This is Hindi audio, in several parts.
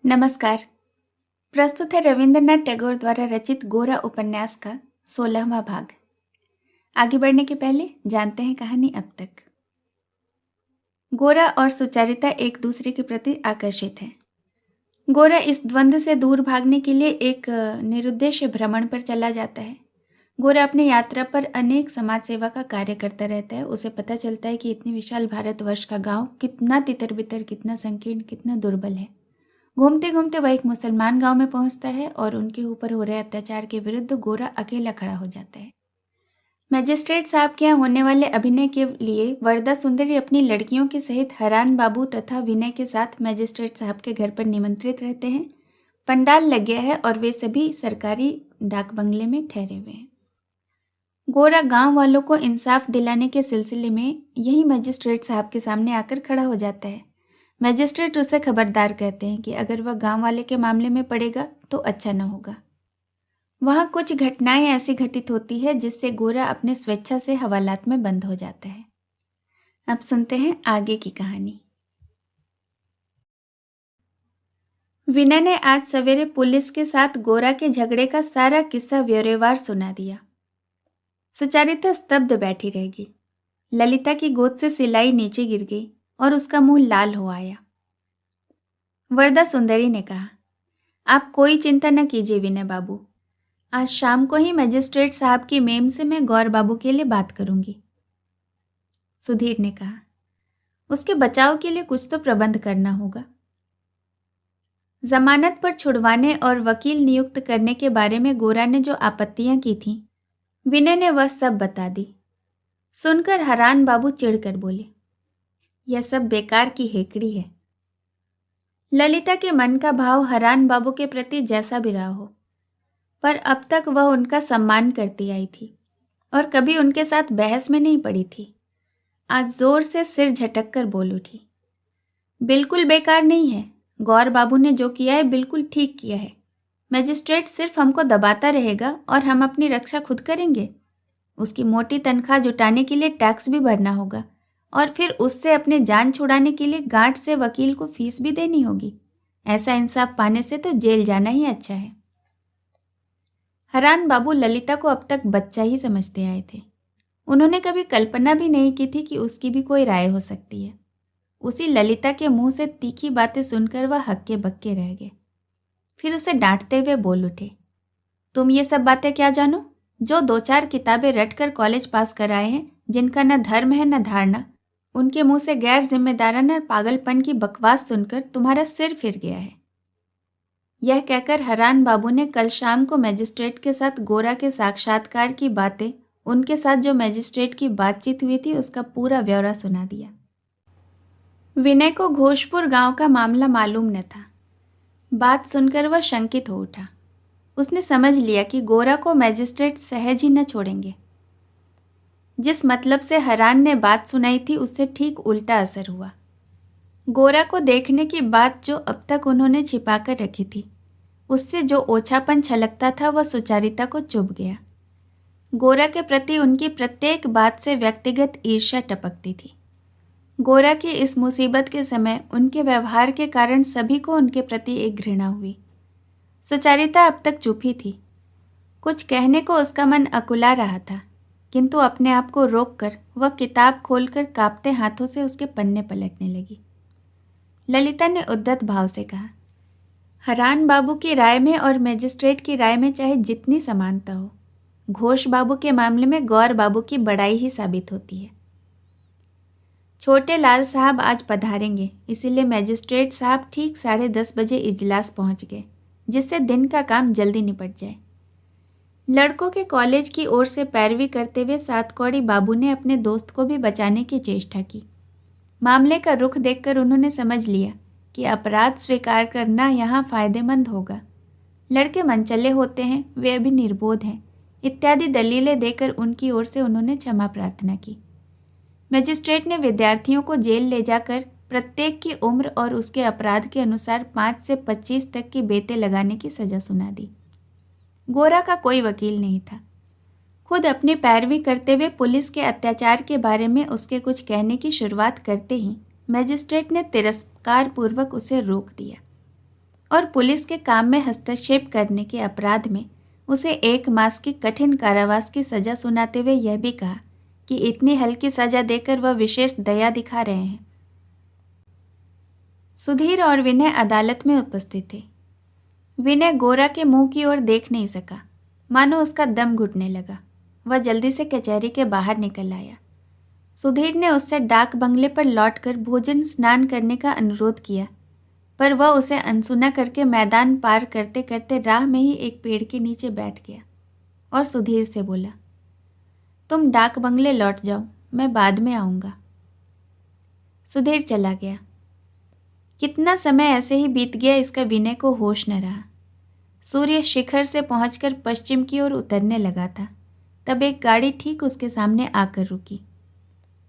नमस्कार। प्रस्तुत है रविंद्रनाथ टैगोर द्वारा रचित गोरा उपन्यास का 16वां भाग। आगे बढ़ने के पहले जानते हैं कहानी अब तक। गोरा और सुचारिता एक दूसरे के प्रति आकर्षित हैं। गोरा इस द्वंद्व से दूर भागने के लिए एक निरुद्देश्य भ्रमण पर चला जाता है। गोरा अपनी यात्रा पर अनेक समाज सेवा का कार्य करता रहता है। उसे पता चलता है कि इतनी विशाल भारतवर्ष का गांव कितना तितर बितर, कितना संकीर्ण, कितना दुर्बल है। घूमते घूमते वह एक मुसलमान गांव में पहुंचता है और उनके ऊपर हो रहे अत्याचार के विरुद्ध गोरा अकेला खड़ा हो जाता है। मैजिस्ट्रेट साहब के यहाँ होने वाले अभिनय के लिए वरदा सुंदरी अपनी लड़कियों के सहित हरान बाबू तथा विनय के साथ मैजिस्ट्रेट साहब के घर पर निमंत्रित रहते हैं। पंडाल लग गया है और वे सभी सरकारी डाक बंगले में ठहरे हुए हैं। गोरा गांव वालों को इंसाफ दिलाने के सिलसिले में यही मैजिस्ट्रेट साहब के सामने आकर खड़ा हो जाता है। मैजिस्ट्रेट उसे खबरदार कहते हैं कि अगर वह गांव वाले के मामले में पड़ेगा तो अच्छा न होगा। वहाँ कुछ घटनाएं ऐसी घटित होती है जिससे गोरा अपने स्वेच्छा से हवालात में बंद हो जाता है। अब सुनते हैं आगे की कहानी। विनय ने आज सवेरे पुलिस के साथ गोरा के झगड़े का सारा किस्सा ब्यौरेवार सुना दिया। सुचारिता स्तब्ध बैठी रह गई। ललिता की गोद से सिलाई नीचे गिर गई और उसका मुंह लाल हो आया। वरदा सुंदरी ने कहा, आप कोई चिंता न कीजिए विनय बाबू, आज शाम को ही मैजिस्ट्रेट साहब की मेम से मैं गौर बाबू के लिए बात करूंगी। सुधीर ने कहा, उसके बचाव के लिए कुछ तो प्रबंध करना होगा। जमानत पर छुड़वाने और वकील नियुक्त करने के बारे में गोरा ने जो आपत्तियां की थीं, विनय ने वह सब बता दी। सुनकर हरान बाबू चिढ़कर बोले, यह सब बेकार की हेकड़ी है। ललिता के मन का भाव हरान बाबू के प्रति जैसा भी रहा हो, पर अब तक वह उनका सम्मान करती आई थी और कभी उनके साथ बहस में नहीं पड़ी थी। आज जोर से सिर झटक कर बोल उठी, बिल्कुल बेकार नहीं है। गौर बाबू ने जो किया है बिल्कुल ठीक किया है। मैजिस्ट्रेट सिर्फ हमको दबाता रहेगा और हम अपनी रक्षा खुद करेंगे। उसकी मोटी तनख्वाह जुटाने के लिए टैक्स भी भरना होगा और फिर उससे अपने जान छुड़ाने के लिए गांठ से वकील को फीस भी देनी होगी। ऐसा इंसाफ पाने से तो जेल जाना ही अच्छा है। हरान बाबू ललिता को अब तक बच्चा ही समझते आए थे। उन्होंने कभी कल्पना भी नहीं की थी कि उसकी भी कोई राय हो सकती है। उसी ललिता के मुंह से तीखी बातें सुनकर वह हक्के बक्के रह गए। फिर उसे डांटते हुए बोल उठे, तुम ये सब बातें क्या जानो? जो 2-4 किताबें रट कर कॉलेज पास कर आए हैं, जिनका न धर्म है न धारणा, उनके मुंह से गैर जिम्मेदाराना और पागलपन की बकवास सुनकर तुम्हारा सिर फिर गया है। यह कहकर हरान बाबू ने कल शाम को मैजिस्ट्रेट के साथ गोरा के साक्षात्कार की बातें, उनके साथ जो मैजिस्ट्रेट की बातचीत हुई थी, उसका पूरा ब्यौरा सुना दिया। विनय को घोषपुर गांव का मामला मालूम न था। बात सुनकर वह शंकित हो उठा। उसने समझ लिया कि गोरा को मैजिस्ट्रेट सहज ही न छोड़ेंगे। जिस मतलब से हरान ने बात सुनाई थी उससे ठीक उल्टा असर हुआ। गोरा को देखने की बात जो अब तक उन्होंने छिपाकर रखी थी, उससे जो ओछापन छलकता था वह सुचारिता को चुभ गया। गोरा के प्रति उनकी प्रत्येक बात से व्यक्तिगत ईर्ष्या टपकती थी। गोरा की इस मुसीबत के समय उनके व्यवहार के कारण सभी को उनके प्रति एक घृणा हुई। सुचारिता अब तक चुप ही थी। कुछ कहने को उसका मन अकुला रहा था, किंतु अपने आप को रोककर वह किताब खोलकर कांपते हाथों से उसके पन्ने पलटने लगी। ललिता ने उद्दत भाव से कहा, हरान बाबू की राय में और मैजिस्ट्रेट की राय में चाहे जितनी समानता हो, घोष बाबू के मामले में गौर बाबू की बड़ाई ही साबित होती है। छोटे लाल साहब आज पधारेंगे, इसीलिए मैजिस्ट्रेट साहब ठीक 10:30 बजे इजलास पहुंच गए, जिससे दिन का काम जल्दी निपट जाए। लड़कों के कॉलेज की ओर से पैरवी करते हुए सातकौड़ी बाबू ने अपने दोस्त को भी बचाने की चेष्टा की। मामले का रुख देखकर उन्होंने समझ लिया कि अपराध स्वीकार करना यहाँ फायदेमंद होगा। लड़के मनचले होते हैं, वे अभी निर्बोध हैं, इत्यादि दलीलें देकर उनकी ओर से उन्होंने क्षमा प्रार्थना की। मैजिस्ट्रेट ने विद्यार्थियों को जेल ले जाकर प्रत्येक की उम्र और उसके अपराध के अनुसार 5 से 25 तक की बेते लगाने की सजा सुना दी। गोरा का कोई वकील नहीं था। खुद अपनी पैरवी करते हुए पुलिस के अत्याचार के बारे में उसके कुछ कहने की शुरुआत करते ही मैजिस्ट्रेट ने तिरस्कार पूर्वक उसे रोक दिया। और पुलिस के काम में हस्तक्षेप करने के अपराध में उसे 1 मास की कठिन कारावास की सजा सुनाते हुए यह भी कहा कि इतनी हल्की सजा देकर वह विशेष दया दिखा रहे हैं। सुधीर और विनय अदालत में उपस्थित थे। विनय गोरा के मुंह की ओर देख नहीं सका, मानो उसका दम घुटने लगा। वह जल्दी से कचहरी के बाहर निकल आया। सुधीर ने उससे डाक बंगले पर लौटकर भोजन स्नान करने का अनुरोध किया, पर वह उसे अनसुना करके मैदान पार करते करते राह में ही एक पेड़ के नीचे बैठ गया और सुधीर से बोला, तुम डाक बंगले लौट जाओ, मैं बाद में आऊँगा। सुधीर चला गया। कितना समय ऐसे ही बीत गया, इसका विनय को होश न रहा। सूर्य शिखर से पहुंचकर पश्चिम की ओर उतरने लगा था, तब एक गाड़ी ठीक उसके सामने आकर रुकी।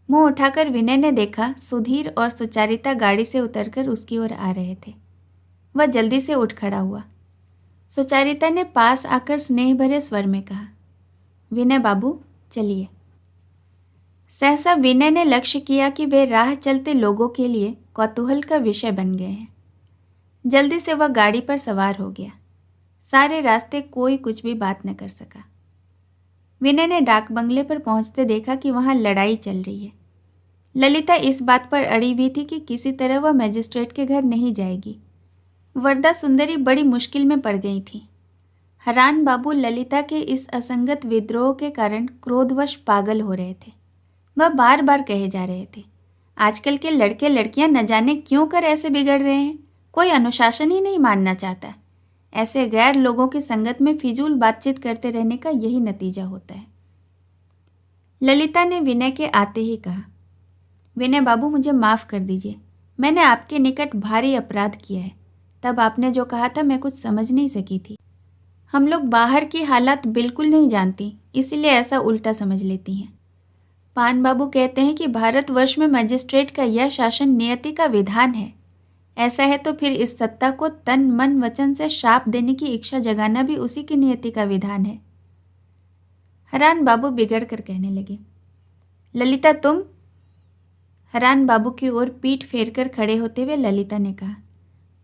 मुंह उठाकर विनय ने देखा सुधीर और सुचारिता गाड़ी से उतरकर उसकी ओर आ रहे थे। वह जल्दी से उठ खड़ा हुआ। सुचारिता ने पास आकर स्नेह भरे स्वर में कहा, विनय बाबू चलिए। सहसा विनय ने लक्ष्य किया कि वे राह चलते लोगों के लिए कौतूहल का विषय बन गए हैं। जल्दी से वह गाड़ी पर सवार हो गया। सारे रास्ते कोई कुछ भी बात न कर सका। विनय ने डाक बंगले पर पहुंचते देखा कि वहां लड़ाई चल रही है। ललिता इस बात पर अड़ी हुई थी कि किसी तरह वह मजिस्ट्रेट के घर नहीं जाएगी। वरदा सुंदरी बड़ी मुश्किल में पड़ गई थी। हरान बाबू ललिता के इस असंगत विद्रोह के कारण क्रोधवश पागल हो रहे थे। वह बार बार कहे जा रहे थे, आजकल के लड़के लड़कियां न जाने क्यों कर ऐसे बिगड़ रहे हैं, कोई अनुशासन ही नहीं मानना चाहता। ऐसे गैर लोगों की संगत में फिजूल बातचीत करते रहने का यही नतीजा होता है। ललिता ने विनय के आते ही कहा, विनय बाबू मुझे माफ़ कर दीजिए, मैंने आपके निकट भारी अपराध किया है। तब आपने जो कहा था मैं कुछ समझ नहीं सकी थी। हम लोग बाहर की हालात बिल्कुल नहीं जानती, इसीलिए ऐसा उल्टा समझ लेती हैं। पान बाबू कहते हैं कि भारतवर्ष में मजिस्ट्रेट का यह शासन नियति का विधान है। ऐसा है तो फिर इस सत्ता को तन मन वचन से शाप देने की इच्छा जगाना भी उसी की नियति का विधान है। हरान बाबू बिगड़ कर कहने लगे, ललिता तुम। हरान बाबू की ओर पीठ फेर कर खड़े होते हुए ललिता ने कहा,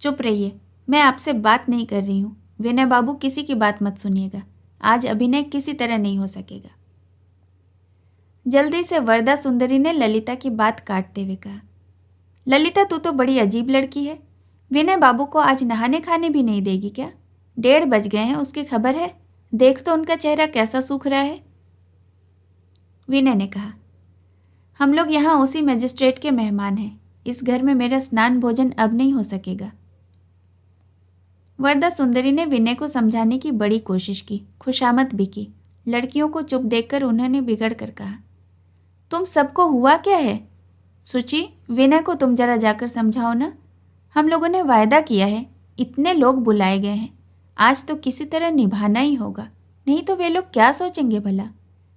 चुप रहिए, मैं आपसे बात नहीं कर रही हूँ। विनय बाबू किसी की बात मत सुनिएगा, आज अभिनय किसी तरह नहीं हो सकेगा। जल्दी से वरदा सुंदरी ने ललिता की बात काटते हुए कहा, ललिता तू तो बड़ी अजीब लड़की है। विनय बाबू को आज नहाने खाने भी नहीं देगी क्या? 1:30 बज गए हैं, उसकी खबर है? देख तो उनका चेहरा कैसा सूख रहा है। विनय ने कहा, हम लोग यहाँ उसी मजिस्ट्रेट के मेहमान हैं, इस घर में मेरा स्नान भोजन अब नहीं हो सकेगा। वरदा सुंदरी ने विनय को समझाने की बड़ी कोशिश की, खुशामद भी की। लड़कियों को चुप देखकर उन्होंने बिगड़ कर कहा, तुम सबको हुआ क्या है? सुचि, विनय को तुम जरा जाकर समझाओ ना। हम लोगों ने वायदा किया है, इतने लोग बुलाए गए हैं, आज तो किसी तरह निभाना ही होगा, नहीं तो वे लोग क्या सोचेंगे भला,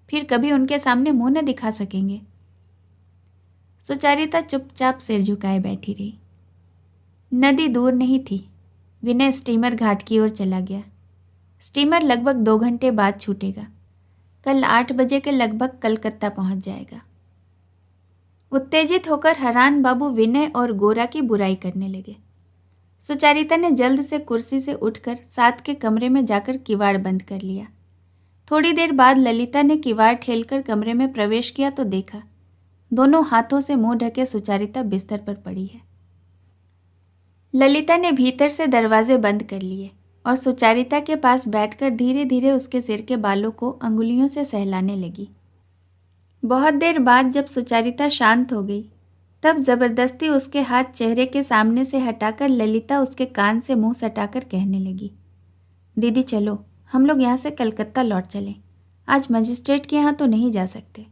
फिर कभी उनके सामने मुंह न दिखा सकेंगे। सुचारिता चुपचाप सिर झुकाए बैठी रही। नदी दूर नहीं थी। विनय स्टीमर घाट की ओर चला गया। स्टीमर लगभग 2 घंटे बाद छूटेगा। कल 8 बजे के लगभग कलकत्ता पहुंच जाएगा। उत्तेजित होकर हरान बाबू विनय और गोरा की बुराई करने लगे। सुचारिता ने जल्द से कुर्सी से उठकर साथ के कमरे में जाकर किवाड़ बंद कर लिया। थोड़ी देर बाद ललिता ने किवाड़ ठेलकर कमरे में प्रवेश किया तो देखा दोनों हाथों से मुंह ढके सुचारिता बिस्तर पर पड़ी है। ललिता ने भीतर से दरवाजे बंद कर लिए और सुचारिता के पास बैठकर धीरे धीरे उसके सिर के बालों को अंगुलियों से सहलाने लगी। बहुत देर बाद जब सुचारिता शांत हो गई, तब जबरदस्ती उसके हाथ चेहरे के सामने से हटाकर ललिता उसके कान से मुंह सटाकर कहने लगी, दीदी चलो, हम लोग यहाँ से कलकत्ता लौट चलें, आज मजिस्ट्रेट के यहाँ तो नहीं जा सकते।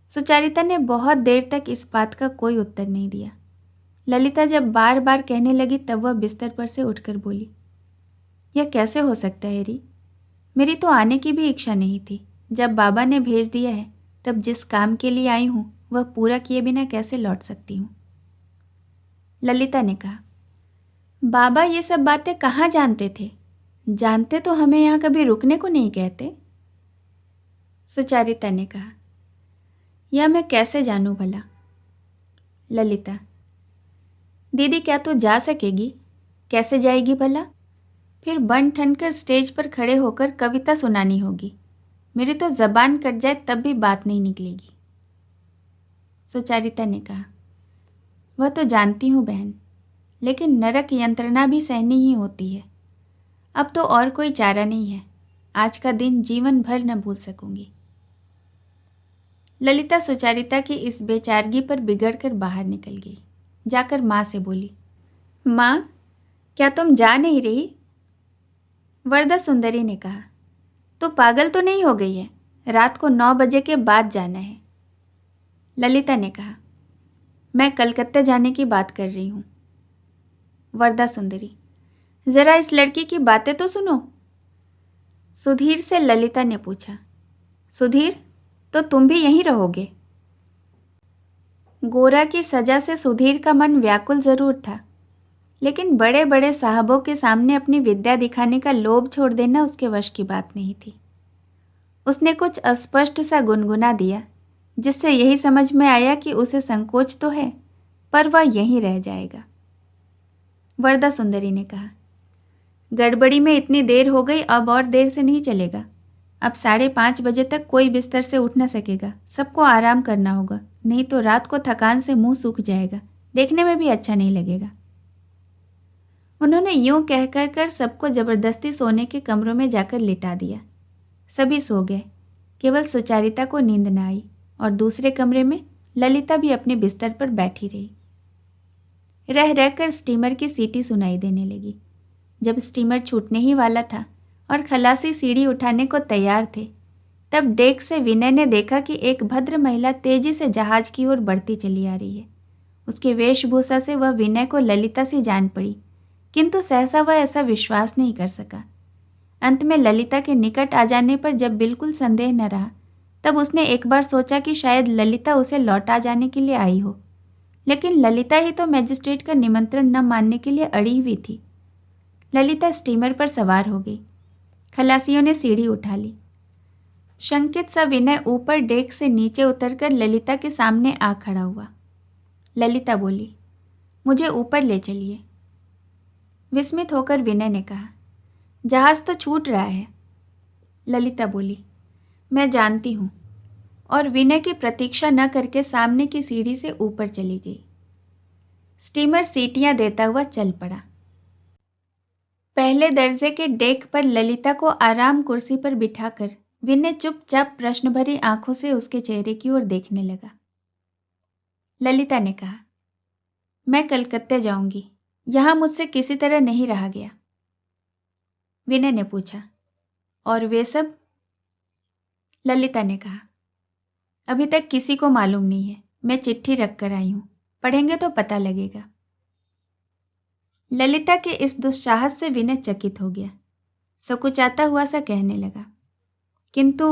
सुचारिता ने बहुत देर तक इस बात का कोई उत्तर नहीं दिया। ललिता जब बार बार कहने लगी तब वह बिस्तर पर से उठकर बोली, यह कैसे हो सकता है री? मेरी तो आने की भी इच्छा नहीं थी। जब बाबा ने भेज दिया है तब जिस काम के लिए आई हूँ वह पूरा किए बिना कैसे लौट सकती हूँ। ललिता ने कहा, बाबा ये सब बातें कहाँ जानते थे? जानते तो हमें यहाँ कभी रुकने को नहीं कहते। सुचारिता ने कहा, यह मैं कैसे जानूँ भला? ललिता, दीदी क्या तू जा सकेगी? कैसे जाएगी भला? फिर बन ठन कर स्टेज पर खड़े होकर कविता सुनानी होगी। मेरी तो जबान कट जाए तब भी बात नहीं निकलेगी। सुचारिता ने कहा, वह तो जानती हूँ बहन, लेकिन नरक यंत्रणा भी सहनी ही होती है। अब तो और कोई चारा नहीं है। आज का दिन जीवन भर न भूल सकूंगी। ललिता सुचारिता की इस बेचारगी पर बिगड़कर बाहर निकल गई। जाकर माँ से बोली, माँ, क्या तुम जा नहीं रही? वरदा सुंदरी ने कहा, तो पागल तो नहीं हो गई है? रात को 9 बजे के बाद जाना है। ललिता ने कहा, मैं कलकत्ता जाने की बात कर रही हूँ। वरदा सुंदरी, जरा इस लड़की की बातें तो सुनो। सुधीर से ललिता ने पूछा, सुधीर, तो तुम भी यहीं रहोगे? गोरा की सजा से सुधीर का मन व्याकुल जरूर था, लेकिन बड़े बड़े साहबों के सामने अपनी विद्या दिखाने का लोभ छोड़ देना उसके वश की बात नहीं थी। उसने कुछ अस्पष्ट सा गुनगुना दिया, जिससे यही समझ में आया कि उसे संकोच तो है, पर वह यहीं रह जाएगा। वरदा सुंदरी ने कहा, गड़बड़ी में इतनी देर हो गई, अब और देर से नहीं चलेगा। अब 5:30 बजे तक कोई बिस्तर से उठ न सकेगा। सबको आराम करना होगा, नहीं तो रात को थकान से मुंह सूख जाएगा, देखने में भी अच्छा नहीं लगेगा। उन्होंने यूं कह कर सबको जबरदस्ती सोने के कमरों में जाकर लिटा दिया। सभी सो गए, केवल सुचारिता को नींद न आई और दूसरे कमरे में ललिता भी अपने बिस्तर पर बैठी रही। रह रहकर स्टीमर की सीटी सुनाई देने लगी। जब स्टीमर छूटने ही वाला था और खलासी सीढ़ी उठाने को तैयार थे, तब डेक से विनय ने देखा कि एक भद्र महिला तेजी से जहाज की ओर बढ़ती चली आ रही है। उसकी वेशभूषा से वह विनय को ललिता सी जान पड़ी, किंतु सहसा वह ऐसा विश्वास नहीं कर सका। अंत में ललिता के निकट आ जाने पर जब बिल्कुल संदेह न रहा, तब उसने एक बार सोचा कि शायद ललिता उसे लौटा जाने के लिए आई हो, लेकिन ललिता ही तो मजिस्ट्रेट का निमंत्रण न मानने के लिए अड़ी हुई थी। ललिता स्टीमर पर सवार हो गई। खलासियों ने सीढ़ी उठा ली। शंकित सा विनय ऊपर डेक से नीचे उतरकर ललिता के सामने आ खड़ा हुआ। ललिता बोली, मुझे ऊपर ले चलिए। विस्मित होकर विनय ने कहा, जहाज तो छूट रहा है। ललिता बोली, मैं जानती हूँ, और विनय की प्रतीक्षा न करके सामने की सीढ़ी से ऊपर चली गई। स्टीमर सीटियां देता हुआ चल पड़ा। पहले दर्जे के डेक पर ललिता को आराम कुर्सी पर बिठाकर विनय चुपचाप प्रश्न भरी आंखों से उसके चेहरे की ओर देखने लगा। ललिता ने कहा, मैं कलकत्ते जाऊंगी, यहां मुझसे किसी तरह नहीं रहा गया। विनय ने पूछा, और वे सब? ललिता ने कहा, अभी तक किसी को मालूम नहीं है। मैं चिट्ठी रख कर आई हूं, पढ़ेंगे तो पता लगेगा। ललिता के इस दुस्साहस से विनय चकित हो गया। सकुचाता हुआ सा कहने लगा, किंतु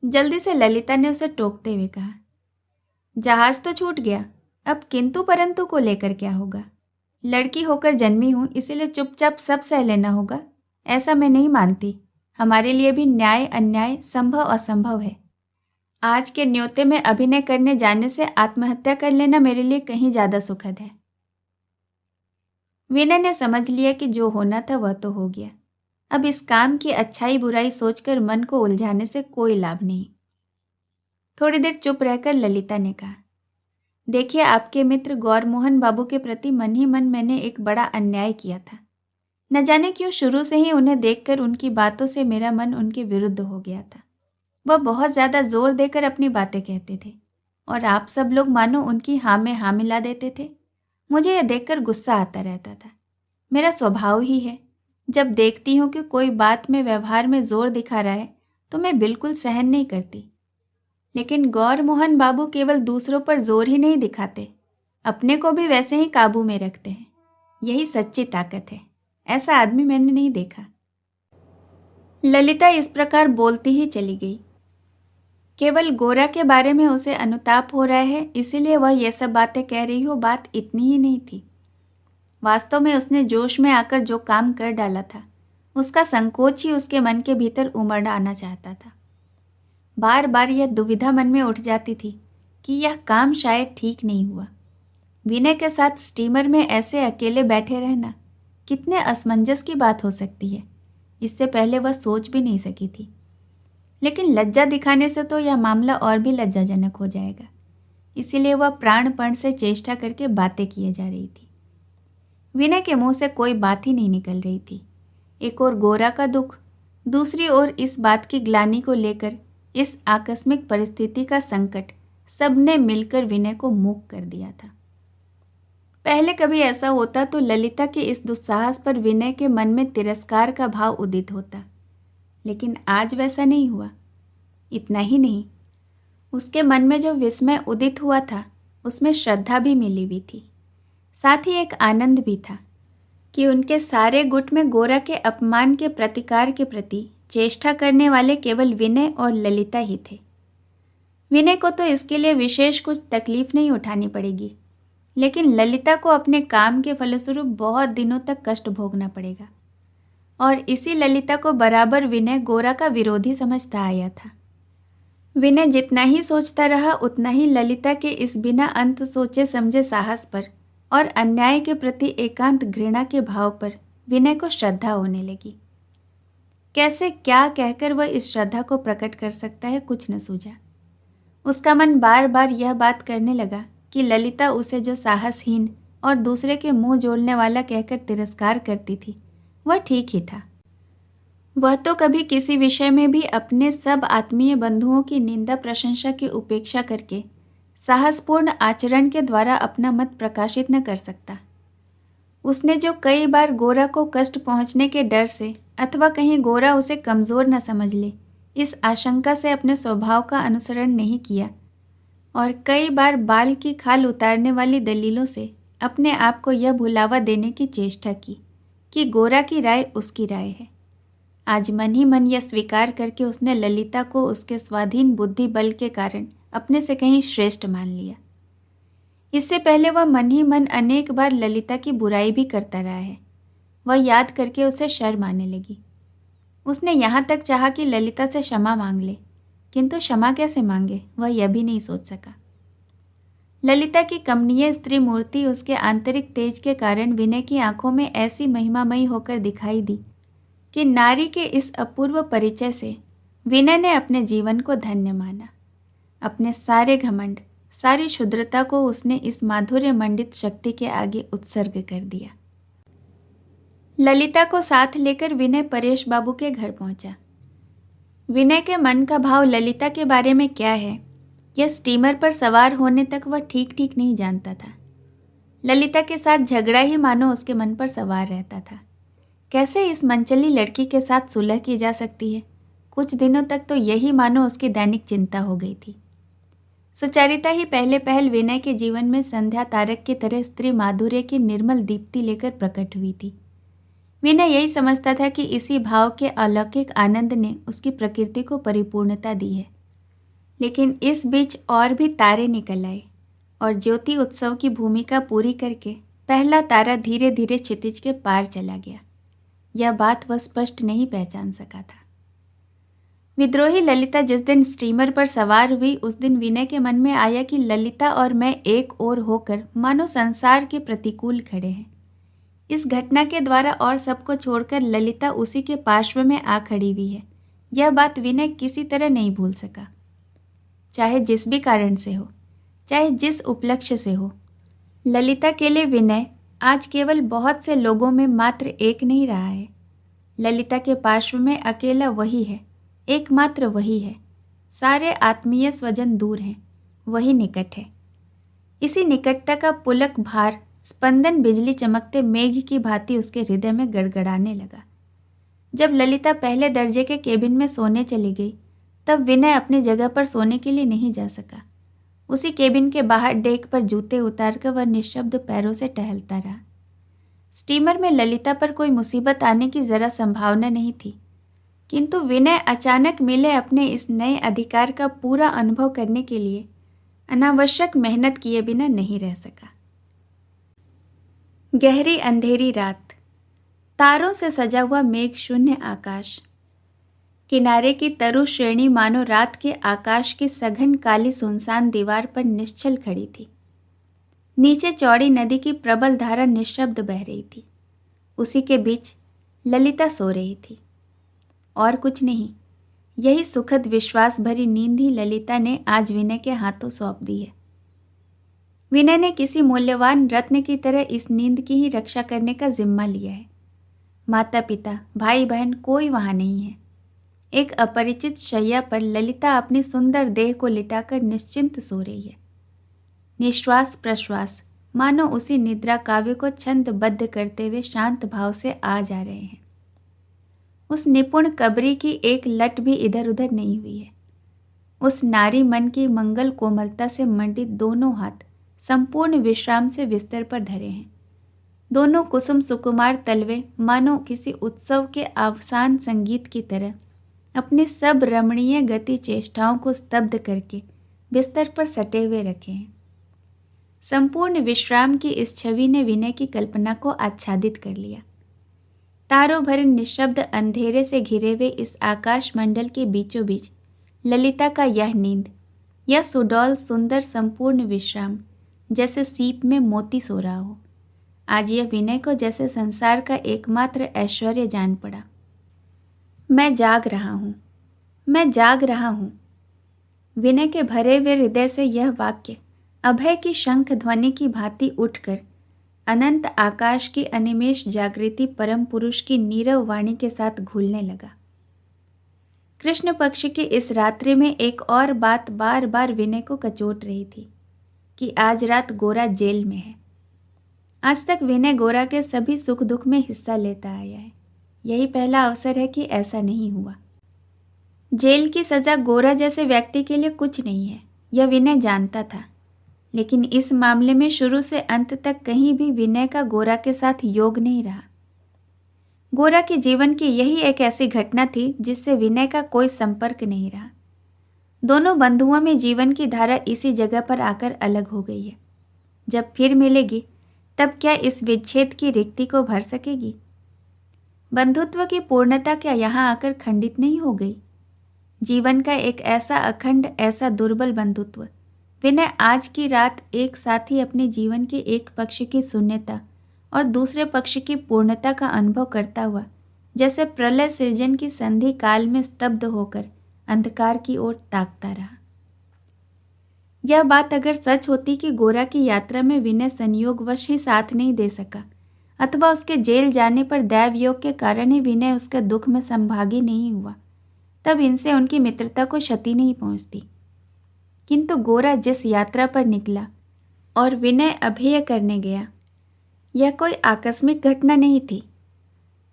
जल्दी से ललिता ने उसे टोकते हुए कहा, जहाज तो छूट गया, अब किंतु परंतु को लेकर क्या होगा? लड़की होकर जन्मी हूं, इसीलिए चुपचाप सब सह लेना होगा, ऐसा मैं नहीं मानती। हमारे लिए भी न्याय अन्याय, संभव असंभव है। आज के न्योते में अभिनय करने जाने से आत्महत्या कर लेना मेरे लिए कहीं ज़्यादा सुखद है। विनय ने समझ लिया कि जो होना था वह तो हो गया। अब इस काम की अच्छाई बुराई सोचकर मन को उलझाने से कोई लाभ नहीं। थोड़ी देर चुप रहकर ललिता ने कहा, देखिए, आपके मित्र गौरमोहन बाबू के प्रति मन ही मन मैंने एक बड़ा अन्याय किया था। न जाने क्यों शुरू से ही उन्हें देखकर उनकी बातों से मेरा मन उनके विरुद्ध हो गया था। वह बहुत ज़्यादा जोर देकर अपनी बातें कहते थे और आप सब लोग मानो उनकी हाँ में हाँ मिला देते थे। मुझे यह देखकर गुस्सा आता रहता था। मेरा स्वभाव ही है, जब देखती हूँ कि कोई बात में व्यवहार में जोर दिखा रहा है तो मैं बिल्कुल सहन नहीं करती। लेकिन गौरमोहन बाबू केवल दूसरों पर जोर ही नहीं दिखाते, अपने को भी वैसे ही काबू में रखते हैं। यही सच्ची ताकत है, ऐसा आदमी मैंने नहीं देखा। ललिता इस प्रकार बोलती ही चली गई। केवल गोरा के बारे में उसे अनुताप हो रहा है, इसीलिए वह ये सब बातें कह रही हो, बात इतनी ही नहीं थी। वास्तव में उसने जोश में आकर जो काम कर डाला था, उसका संकोच ही उसके मन के भीतर उमड़ आना चाहता था। बार बार यह दुविधा मन में उठ जाती थी कि यह काम शायद ठीक नहीं हुआ। विनय के साथ स्टीमर में ऐसे अकेले बैठे रहना कितने असमंजस की बात हो सकती है, इससे पहले वह सोच भी नहीं सकी थी। लेकिन लज्जा दिखाने से तो यह मामला और भी लज्जाजनक हो जाएगा, इसीलिए वह प्राणपण से चेष्टा करके बातें किए जा रही थी। विनय के मुंह से कोई बात ही नहीं निकल रही थी। एक और गोरा का दुख, दूसरी ओर इस बात की ग्लानि को लेकर इस आकस्मिक परिस्थिति का संकट, सबने मिलकर विनय को मूक कर दिया था। पहले कभी ऐसा होता तो ललिता के इस दुस्साहस पर विनय के मन में तिरस्कार का भाव उदित होता, लेकिन आज वैसा नहीं हुआ। इतना ही नहीं, उसके मन में जो विस्मय उदित हुआ था उसमें श्रद्धा भी मिली हुई थी। साथ ही एक आनंद भी था कि उनके सारे गुट में गोरा के अपमान के प्रतिकार के प्रति चेष्टा करने वाले केवल विनय और ललिता ही थे। विनय को तो इसके लिए विशेष कुछ तकलीफ नहीं उठानी पड़ेगी, लेकिन ललिता को अपने काम के फलस्वरूप बहुत दिनों तक कष्ट भोगना पड़ेगा। और इसी ललिता को बराबर विनय गोरा का विरोधी समझता आया था। विनय जितना ही सोचता रहा उतना ही ललिता के इस बिना अंत सोचे समझे साहस पर और अन्याय के प्रति एकांत घृणा के भाव पर विनय को श्रद्धा होने लगी। कैसे क्या कहकर वह इस श्रद्धा को प्रकट कर सकता है, कुछ न सूझा। उसका मन बार बार यह बात करने लगा कि ललिता उसे जो साहसहीन और दूसरे के मुंह जोलने वाला कहकर तिरस्कार करती थी वह ठीक ही था। वह तो कभी किसी विषय में भी अपने सब आत्मीय बंधुओं की निंदा प्रशंसा की उपेक्षा करके साहसपूर्ण आचरण के द्वारा अपना मत प्रकाशित न कर सकता। उसने जो कई बार गोरा को कष्ट पहुंचने के डर से अथवा कहीं गोरा उसे कमज़ोर न समझ ले, इस आशंका से अपने स्वभाव का अनुसरण नहीं किया, और कई बार बाल की खाल उतारने वाली दलीलों से अपने आप को यह भुलावा देने की चेष्टा की कि गोरा की राय उसकी राय है। आज मन ही मन यह स्वीकार करके उसने ललिता को उसके स्वाधीन बुद्धि बल के कारण अपने से कहीं श्रेष्ठ मान लिया। इससे पहले वह मन ही मन अनेक बार ललिता की बुराई भी करता रहा है। वह याद करके उसे शर्म आने लगी। उसने यहाँ तक चाहा कि ललिता से क्षमा मांग ले, किंतु क्षमा कैसे मांगे वह यह भी नहीं सोच सका। ललिता की कमनीय स्त्री मूर्ति उसके आंतरिक तेज के कारण विनय की आंखों में ऐसी महिमामयी होकर दिखाई दी कि नारी के इस अपूर्व परिचय से विनय ने अपने जीवन को धन्य माना। अपने सारे घमंड, सारी क्षुद्रता को उसने इस माधुर्य मंडित शक्ति के आगे उत्सर्ग कर दिया। ललिता को साथ लेकर विनय परेश बाबू के घर पहुंचा। विनय के मन का भाव ललिता के बारे में क्या है, यह स्टीमर पर सवार होने तक वह ठीक ठीक नहीं जानता था। ललिता के साथ झगड़ा ही मानो उसके मन पर सवार रहता था। कैसे इस मनचली लड़की के साथ सुलह की जा सकती है, कुछ दिनों तक तो यही मानो उसकी दैनिक चिंता हो गई थी। सुचारिता ही पहले पहल विनय के जीवन में संध्या तारक की तरह स्त्री माधुर्य की निर्मल दीप्ति लेकर प्रकट हुई थी। विनय यही समझता था कि इसी भाव के अलौकिक आनंद ने उसकी प्रकृति को परिपूर्णता दी है। लेकिन इस बीच और भी तारे निकल आए और ज्योति उत्सव की भूमिका पूरी करके पहला तारा धीरे धीरे क्षितिज के पार चला गया। यह बात वह स्पष्ट नहीं पहचान सका था। विद्रोही ललिता जिस दिन स्टीमर पर सवार हुई उस दिन विनय के मन में आया कि ललिता और मैं एक ओर होकर मानो संसार के प्रतिकूल खड़े हैं। इस घटना के द्वारा और सबको छोड़कर ललिता उसी के पार्श्व में आ खड़ी हुई है, यह बात विनय किसी तरह नहीं भूल सका। चाहे जिस भी कारण से हो, चाहे जिस उपलक्ष्य से हो, ललिता के लिए विनय आज केवल बहुत से लोगों में मात्र एक नहीं रहा है। ललिता के पार्श्व में अकेला वही है, एकमात्र वही है। सारे आत्मीय स्वजन दूर हैं, वही निकट है। इसी निकटता का पुलक भार स्पंदन बिजली चमकते मेघ की भांति उसके हृदय में गड़गड़ाने लगा। जब ललिता पहले दर्जे के केबिन में सोने चली गई तब विनय अपनी जगह पर सोने के लिए नहीं जा सका। उसी केबिन के बाहर डेक पर जूते उतारकर वह निशब्द पैरों से टहलता रहा। स्टीमर में ललिता पर कोई मुसीबत आने की जरा संभावना नहीं थी, किंतु विनय अचानक मिले अपने इस नए अधिकार का पूरा अनुभव करने के लिए अनावश्यक मेहनत किए बिना नहीं रह सका। गहरी अंधेरी रात, तारों से सजा हुआ मेघ शून्य आकाश, किनारे की तरु श्रेणी मानो रात के आकाश की सघन काली सुनसान दीवार पर निश्चल खड़ी थी। नीचे चौड़ी नदी की प्रबल धारा निःशब्द बह रही थी। उसी के बीच ललिता सो रही थी। और कुछ नहीं, यही सुखद विश्वास भरी नींद ही ललिता ने आज विनय के हाथों सौंप दी है। विनय ने किसी मूल्यवान रत्न की तरह इस नींद की ही रक्षा करने का जिम्मा लिया है। माता पिता, भाई बहन कोई वहां नहीं है। एक अपरिचित शैया पर ललिता अपनी सुंदर देह को लिटाकर निश्चिंत सो रही है। निश्वास प्रश्वास मानो उसी निद्रा काव्य को छंदबद्ध करते हुए शांत भाव से आ जा रहे हैं। उस निपुण कबरी की एक लट भी इधर उधर नहीं हुई है। उस नारी मन की मंगल कोमलता से मंडित दोनों हाथ संपूर्ण विश्राम से बिस्तर पर धरे हैं। दोनों कुसुम सुकुमार तलवे मानो किसी उत्सव के अवसान संगीत की तरह अपनी सब रमणीय गति चेष्टाओं को स्तब्ध करके बिस्तर पर सटे हुए रखे हैं। संपूर्ण विश्राम की इस छवि ने विनय की कल्पना को आच्छादित कर लिया। तारों भरे निशब्द अंधेरे से घिरे हुए इस आकाश मंडल के बीचों बीच ललिता का यह नींद, यह सुडौल सुंदर संपूर्ण विश्राम जैसे सीप में मोती सो रहा हो। आज यह विनय को जैसे संसार का एकमात्र ऐश्वर्य जान पड़ा। मैं जाग रहा हूँ, मैं जाग रहा हूँ। विनय के भरे हुए हृदय से यह वाक्य अभय की शंख ध्वनि की भांति उठकर अनंत आकाश की अनिमेष जागृति परम पुरुष की नीरव वाणी के साथ घुलने लगा। कृष्ण पक्ष की इस रात्रि में एक और बात बार बार विनय को कचोट रही थी कि आज रात गोरा जेल में है। आज तक विनय गोरा के सभी सुख दुख में हिस्सा लेता आया है। यही पहला अवसर है कि ऐसा नहीं हुआ। जेल की सजा गोरा जैसे व्यक्ति के लिए कुछ नहीं है, यह विनय जानता था। लेकिन इस मामले में शुरू से अंत तक कहीं भी विनय का गोरा के साथ योग नहीं रहा। गोरा के जीवन की यही एक ऐसी घटना थी जिससे विनय का कोई संपर्क नहीं रहा। दोनों बंधुओं में जीवन की धारा इसी जगह पर आकर अलग हो गई है। जब फिर मिलेगी तब क्या इस विच्छेद की रिक्ति को भर सकेगी? बंधुत्व की पूर्णता क्या यहाँ आकर खंडित नहीं हो गई? जीवन का एक ऐसा अखंड, ऐसा दुर्बल बंधुत्व विनय आज की रात एक साथ ही अपने जीवन के एक पक्ष की शून्यता और दूसरे पक्ष की पूर्णता का अनुभव करता हुआ जैसे प्रलय सृजन की संधि काल में स्तब्ध होकर अंधकार की ओर ताकता रहा। यह बात अगर सच होती कि गोरा की यात्रा में विनय संयोगवश ही साथ नहीं दे सका अथवा उसके जेल जाने पर दैवयोग के कारण ही विनय उसके दुख में संभागी नहीं हुआ, तब इनसे उनकी मित्रता को क्षति नहीं पहुंचती। किंतु गोरा जिस यात्रा पर निकला और विनय अभेय करने गया, यह कोई आकस्मिक घटना नहीं थी।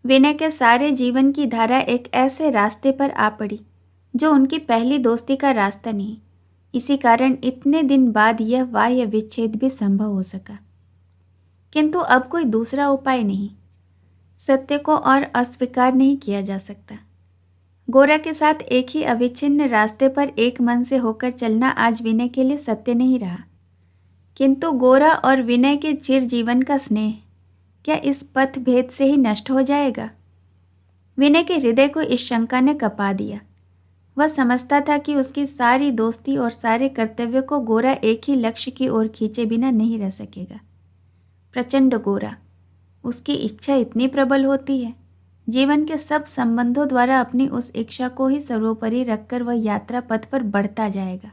विनय के सारे जीवन की धारा एक ऐसे रास्ते पर आ पड़ी जो उनकी पहली दोस्ती का रास्ता नहीं। इसी कारण इतने दिन बाद यह बाह्य विच्छेद भी संभव हो सका। किंतु अब कोई दूसरा उपाय नहीं। सत्य को और अस्वीकार नहीं किया जा सकता। गोरा के साथ एक ही अविच्छिन्न रास्ते पर एक मन से होकर चलना आज विनय के लिए सत्य नहीं रहा। किंतु गोरा और विनय के चिर जीवन का स्नेह क्या इस पथ भेद से ही नष्ट हो जाएगा? विनय के हृदय को इस शंका ने कपा दिया। वह समझता था कि उसकी सारी दोस्ती और सारे कर्तव्य को गोरा एक ही लक्ष्य की ओर खींचे बिना नहीं रह सकेगा। प्रचंड गोरा, उसकी इच्छा इतनी प्रबल होती है। जीवन के सब संबंधों द्वारा अपनी उस इच्छा को ही सर्वोपरि रखकर वह यात्रा पथ पर बढ़ता जाएगा।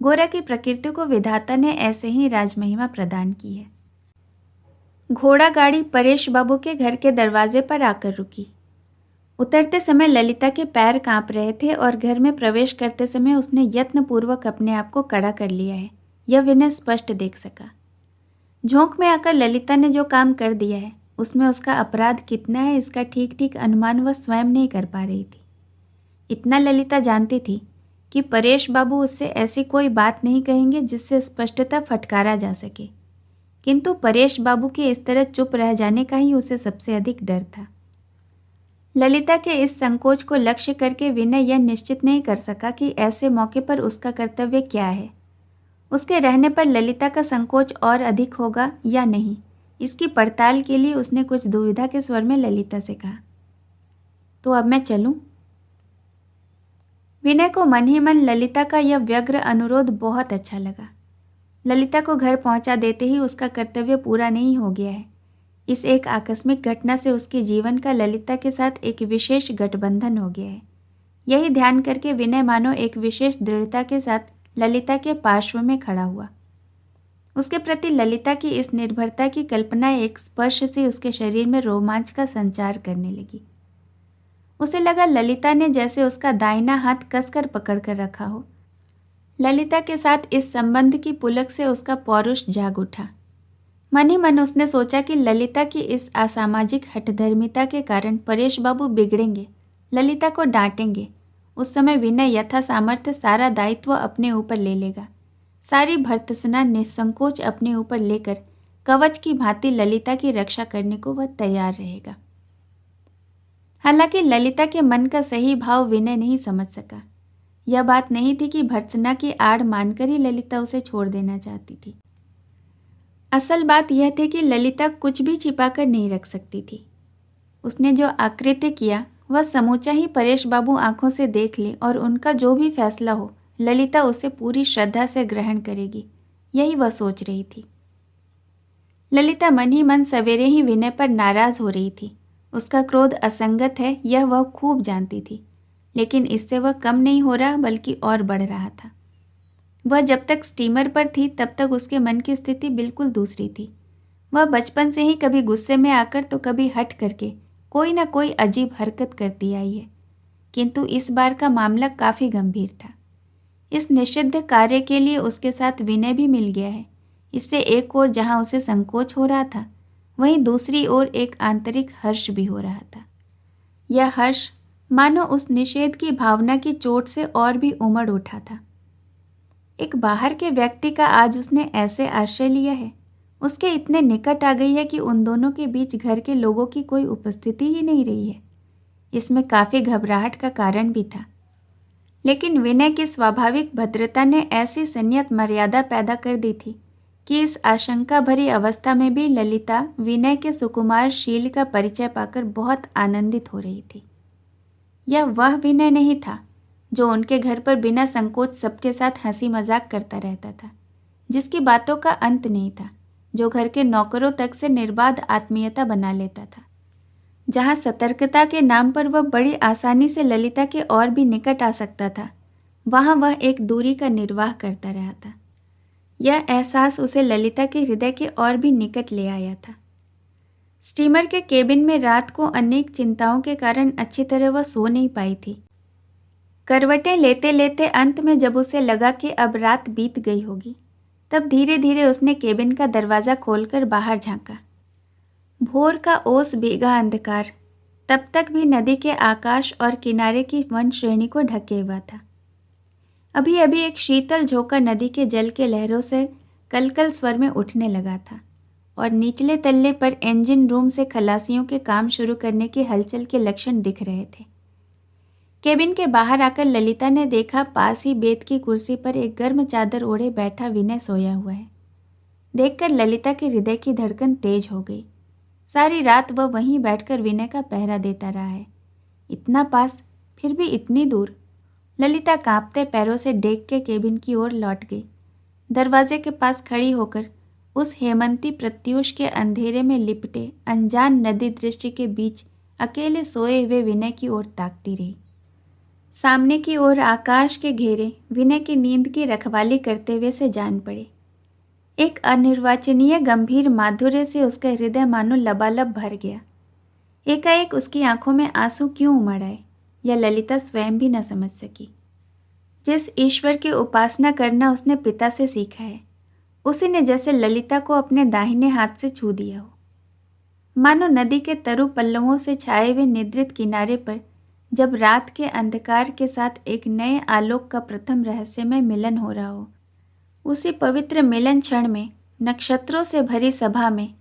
गोरा की प्रकृति को विधाता ने ऐसे ही राजमहिमा प्रदान की है। घोड़ा गाड़ी परेश बाबू के घर के दरवाजे पर आकर रुकी। उतरते समय ललिता के पैर कांप रहे थे और घर में प्रवेश करते समय उसने यत्नपूर्वक अपने आप को कड़ा कर लिया है, यह विनय स्पष्ट देख सका। झोंक में आकर ललिता ने जो काम कर दिया है उसमें उसका अपराध कितना है इसका ठीक ठीक अनुमान वह स्वयं नहीं कर पा रही थी। इतना ललिता जानती थी कि परेश बाबू उससे ऐसी कोई बात नहीं कहेंगे जिससे स्पष्टता फटकारा जा सके। किंतु परेश बाबू के इस तरह चुप रह जाने का ही उसे सबसे अधिक डर था। ललिता के इस संकोच को लक्ष्य करके विनय यह निश्चित नहीं कर सका कि ऐसे मौके पर उसका कर्तव्य क्या है। उसके रहने पर ललिता का संकोच और अधिक होगा या नहीं, इसकी पड़ताल के लिए उसने कुछ दुविधा के स्वर में ललिता से कहा, तो अब मैं चलूं? विनय को मन ही मन ललिता का यह व्यग्र अनुरोध बहुत अच्छा लगा। ललिता को घर पहुंचा देते ही उसका कर्तव्य पूरा नहीं हो गया है। इस एक आकस्मिक घटना से उसके जीवन का ललिता के साथ एक विशेष गठबंधन हो गया है। यही ध्यान करके विनय मानो एक विशेष दृढ़ता के साथ ललिता के पार्श्व में खड़ा हुआ। उसके प्रति ललिता की इस निर्भरता की कल्पना एक स्पर्श से उसके शरीर में रोमांच का संचार करने लगी। उसे लगा ललिता ने जैसे उसका दाहिना हाथ कसकर पकड़ कर रखा हो। ललिता के साथ इस संबंध की पुलक से उसका पौरुष जाग उठा। मन ही मन उसने सोचा कि ललिता की इस असामाजिक हठधर्मिता के कारण परेश बाबू बिगड़ेंगे, ललिता को डांटेंगे। उस समय विनय यथा सामर्थ्य सारा दायित्व अपने ऊपर ले लेगा। सारी भर्त्सना निसंकोच अपने ऊपर लेकर कवच की भांति ललिता की रक्षा करने को वह तैयार रहेगा। हालांकि ललिता के मन का सही भाव विनय नहीं समझ सका। यह बात नहीं थी कि भर्त्सना की आड़ मानकर ही ललिता उसे छोड़ देना चाहती थी। असल बात यह थी कि ललिता कुछ भी छिपा कर नहीं रख सकती थी। उसने जो आकृत्य किया वह समूचा ही परेश बाबू आंखों से देख ले और उनका जो भी फैसला हो ललिता उसे पूरी श्रद्धा से ग्रहण करेगी, यही वह सोच रही थी। ललिता मन ही मन सवेरे ही विनय पर नाराज हो रही थी। उसका क्रोध असंगत है यह वह खूब जानती थी, लेकिन इससे वह कम नहीं हो रहा बल्कि और बढ़ रहा था। वह जब तक स्टीमर पर थी तब तक उसके मन की स्थिति बिल्कुल दूसरी थी। वह बचपन से ही कभी गुस्से में आकर तो कभी हट करके कोई ना कोई अजीब हरकत करती आई है, किंतु इस बार का मामला काफ़ी गंभीर था। इस निषिद्ध कार्य के लिए उसके साथ विनय भी मिल गया है। इससे एक ओर जहाँ उसे संकोच हो रहा था, वहीं दूसरी ओर एक आंतरिक हर्ष भी हो रहा था। यह हर्ष मानो उस निषेध की भावना की चोट से और भी उमड़ उठा था। एक बाहर के व्यक्ति का आज उसने ऐसे आश्रय लिया है, उसके इतने निकट आ गई है कि उन दोनों के बीच घर के लोगों की कोई उपस्थिति ही नहीं रही है। इसमें काफ़ी घबराहट का कारण भी था, लेकिन विनय की स्वाभाविक भद्रता ने ऐसी संयत मर्यादा पैदा कर दी थी कि इस आशंका भरी अवस्था में भी ललिता विनय के सुकुमार शील का परिचय पाकर बहुत आनंदित हो रही थी। यह वह विनय नहीं था जो उनके घर पर बिना संकोच सबके साथ हंसी मजाक करता रहता था, जिसकी बातों का अंत नहीं था, जो घर के नौकरों तक से निर्बाध आत्मीयता बना लेता था, जहाँ सतर्कता के नाम पर वह बड़ी आसानी से ललिता के और भी निकट आ सकता था, वहाँ वह एक दूरी का निर्वाह करता रहा था। यह एहसास उसे ललिता के हृदय के और भी निकट ले आया था। स्टीमर के केबिन में रात को अनेक चिंताओं के कारण अच्छी तरह वह सो नहीं पाई थी। करवटें लेते लेते अंत में जब उसे लगा कि अब रात बीत गई होगी, तब धीरे धीरे उसने केबिन का दरवाज़ा खोलकर बाहर झांका। भोर का ओस भीगा अंधकार तब तक भी नदी के आकाश और किनारे की वन श्रेणी को ढके हुआ था। अभी अभी एक शीतल झोंका नदी के जल के लहरों से कलकल स्वर में उठने लगा था और निचले तल्ले पर इंजन रूम से खलासियों के काम शुरू करने की हलचल के लक्षण दिख रहे थे। केबिन के बाहर आकर ललिता ने देखा पास ही बेत की कुर्सी पर एक गर्म चादर ओढ़े बैठा विनय सोया हुआ है। देखकर ललिता के हृदय की धड़कन तेज हो गई। सारी रात वह वहीं बैठकर विनय का पहरा देता रहा है। इतना पास फिर भी इतनी दूर। ललिता कांपते पैरों से डेग के केबिन की ओर लौट गई। दरवाजे के पास खड़ी होकर उस हेमंती प्रत्यूष के अंधेरे में लिपटे अनजान नदी दृष्टि के बीच अकेले सोए हुए विनय की ओर ताकती रही। सामने की ओर आकाश के घेरे विनय की नींद की रखवाली करते हुए से जान पड़े। एक अनिर्वचनीय गंभीर माधुर्य से उसका हृदय मानो लबालब भर गया। एकाएक उसकी आंखों में आंसू क्यों उमड़ आए, यह ललिता स्वयं भी न समझ सकी। जिस ईश्वर की उपासना करना उसने पिता से सीखा है, उसी ने जैसे ललिता को अपने दाहिने हाथ से छू दिया हो। मानो नदी के तरु पल्लवों से छाए हुए निद्रित किनारे पर जब रात के अंधकार के साथ एक नए आलोक का प्रथम रहस्यमय मिलन हो रहा हो, उसी पवित्र मिलन क्षण में नक्षत्रों से भरी सभा में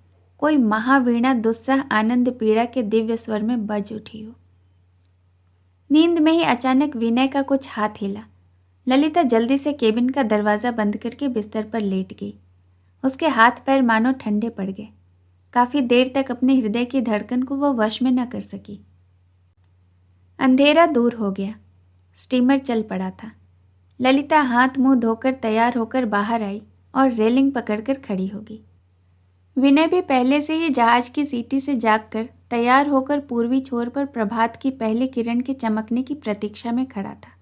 कोई महावीणा दुस्सह आनंद पीड़ा के दिव्य स्वर में बज उठी हो। नींद में ही अचानक विनय का कुछ हाथ हिला। ललिता जल्दी से केबिन का दरवाज़ा बंद करके बिस्तर पर लेट गई। उसके हाथ पैर मानो ठंडे पड़ गए। काफ़ी देर तक अपने हृदय की धड़कन को वह वश में न कर सकी। अंधेरा दूर हो गया। स्टीमर चल पड़ा था। ललिता हाथ मुंह धोकर तैयार होकर बाहर आई और रेलिंग पकड़कर खड़ी हो गई। विनय भी पहले से ही जहाज की सीटी से जागकर तैयार होकर पूर्वी छोर पर प्रभात की पहली किरण के चमकने की प्रतीक्षा में खड़ा था।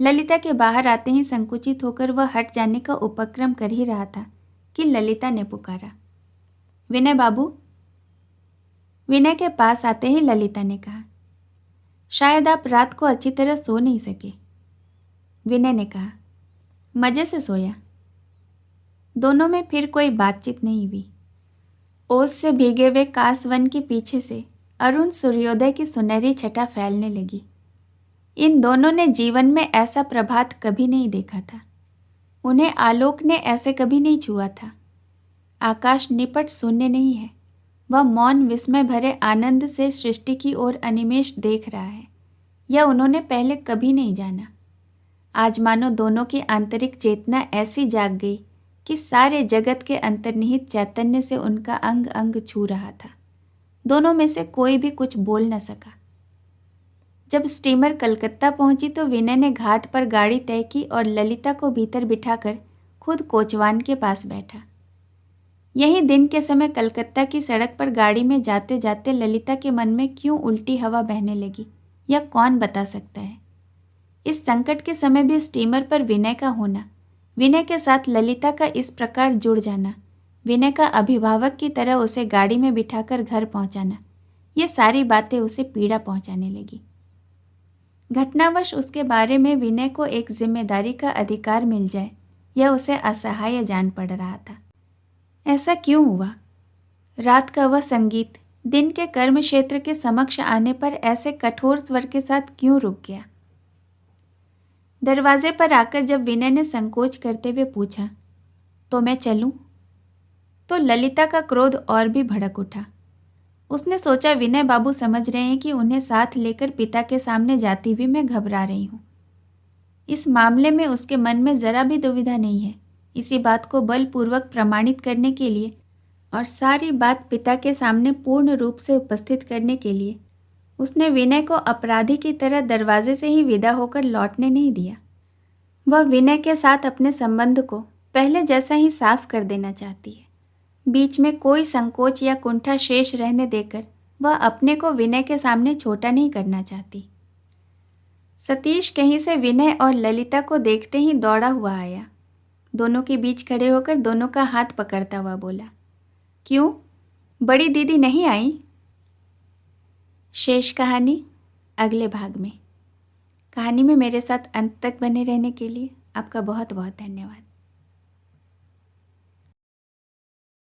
ललिता के बाहर आते ही संकुचित होकर वह हट जाने का उपक्रम कर ही रहा था कि ललिता ने पुकारा, विनय बाबू। विनय के पास आते ही ललिता ने कहा, शायद आप रात को अच्छी तरह सो नहीं सके। विनय ने कहा, मजे से सोया। दोनों में फिर कोई बातचीत नहीं हुई। ओस से भीगे हुए कासवन के पीछे से अरुण सूर्योदय की सुनहरी छटा फैलने लगी। इन दोनों ने जीवन में ऐसा प्रभात कभी नहीं देखा था। उन्हें आलोक ने ऐसे कभी नहीं छुआ था। आकाश निपट शून्य नहीं है, वह मौन विस्मय भरे आनंद से सृष्टि की ओर अनिमेष देख रहा है। यह उन्होंने पहले कभी नहीं जाना। आज मानो दोनों की आंतरिक चेतना ऐसी जाग गई कि सारे जगत के अंतर्निहित चैतन्य से उनका अंग अंग छू रहा था। दोनों में से कोई भी कुछ बोल न सका। जब स्टीमर कलकत्ता पहुंची तो विनय ने घाट पर गाड़ी तय की और ललिता को भीतर बिठाकर खुद कोचवान के पास बैठा। यही दिन के समय कलकत्ता की सड़क पर गाड़ी में जाते जाते ललिता के मन में क्यों उल्टी हवा बहने लगी, यह कौन बता सकता है। इस संकट के समय भी स्टीमर पर विनय का होना, विनय के साथ ललिता का इस प्रकार जुड़ जाना, विनय का अभिभावक की तरह उसे गाड़ी में बिठाकर घर पहुंचाना, ये सारी बातें उसे पीड़ा पहुंचाने लगी। घटनावश उसके बारे में विनय को एक जिम्मेदारी का अधिकार मिल जाए, यह उसे असहाय जान पड़ रहा था। ऐसा क्यों हुआ? रात का वह संगीत दिन के कर्म क्षेत्र के समक्ष आने पर ऐसे कठोर स्वर के साथ क्यों रुक गया? दरवाजे पर आकर जब विनय ने संकोच करते हुए पूछा, तो मैं चलूं? तो ललिता का क्रोध और भी भड़क उठा। उसने सोचा विनय बाबू समझ रहे हैं कि उन्हें साथ लेकर पिता के सामने जाती हुई मैं घबरा रही हूँ। इस मामले में उसके मन में जरा भी दुविधा नहीं है। इसी बात को बलपूर्वक प्रमाणित करने के लिए और सारी बात पिता के सामने पूर्ण रूप से उपस्थित करने के लिए उसने विनय को अपराधी की तरह दरवाजे से ही विदा होकर लौटने नहीं दिया। वह विनय के साथ अपने संबंध को पहले जैसा ही साफ कर देना चाहती है। बीच में कोई संकोच या कुंठा शेष रहने देकर वह अपने को विनय के सामने छोटा नहीं करना चाहती। सतीश कहीं से विनय और ललिता को देखते ही दौड़ा हुआ आया। दोनों के बीच खड़े होकर दोनों का हाथ पकड़ता हुआ बोला, क्यों, बड़ी दीदी नहीं आई? शेष कहानी अगले भाग में। कहानी में मेरे साथ अंत तक बने रहने के लिए आपका बहुत बहुत धन्यवाद।